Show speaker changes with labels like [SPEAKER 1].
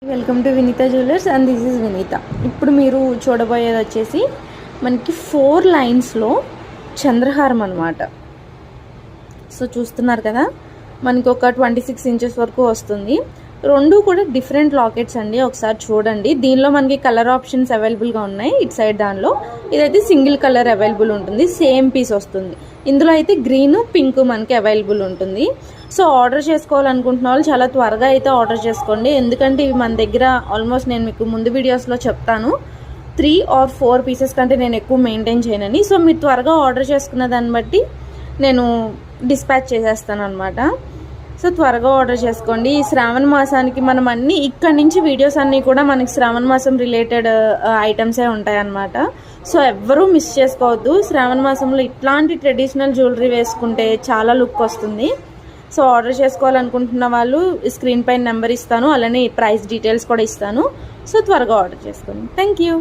[SPEAKER 1] Welcome to Vineeta jewellers and this is Vineeta. ఇప్పుడు మీరు చూడబోయేది వచ్చేసి మనకి 4 లైన్స్లో చంద్రహారం అనమాట. సో చూస్తున్నారు కదా, మనకి ఒక 26 ఇంచెస్ వరకు వస్తుంది. రెండు కూడా డిఫరెంట్ లాకెట్స్ అండి, ఒకసారి చూడండి. దీనిలో మనకి కలర్ ఆప్షన్స్ అవైలబుల్గా ఉన్నాయి. ఇటు సైడ్ దానిలో ఇదైతే సింగిల్ కలర్ అవైలబుల్ ఉంటుంది, సేమ్ పీస్ వస్తుంది. ఇందులో అయితే గ్రీన్ పింక్ మనకి అవైలబుల్ ఉంటుంది. సో ఆర్డర్ చేసుకోవాలనుకుంటున్న వాళ్ళు చాలా త్వరగా అయితే ఆర్డర్ చేసుకోండి, ఎందుకంటే ఇవి మన దగ్గర ఆల్మోస్ట్ నేను మీకు ముందు వీడియోస్లో చెప్తాను 3 or 4 పీసెస్ కంటే నేను ఎక్కువ మెయింటైన్ చేయనని. సో మీరు త్వరగా ఆర్డర్ చేసుకున్న దాన్ని బట్టి నేను డిస్పాచ్ చేసేస్తాను అనమాట. సో త్వరగా ఆర్డర్ చేసుకోండి. ఈ శ్రావణ మాసానికి మనం అన్ని ఇక్కడి నుంచి వీడియోస్ అన్నీ కూడా మనకి శ్రావణ మాసం రిలేటెడ్ ఐటమ్సే ఉంటాయి అన్నమాట. సో ఎవ్వరూ మిస్ చేసుకోవద్దు. శ్రావణ మాసంలో ఇట్లాంటి ట్రెడిషనల్ జ్యువెలరీ వేసుకుంటే చాలా లుక్ వస్తుంది. సో ఆర్డర్ చేసుకోవాలనుకుంటున్న వాళ్ళు స్క్రీన్ పైన నెంబర్ ఇస్తాను, అలానే ప్రైస్ డీటెయిల్స్ కూడా ఇస్తాను. సో త్వరగా ఆర్డర్ చేసుకోండి. Thank you.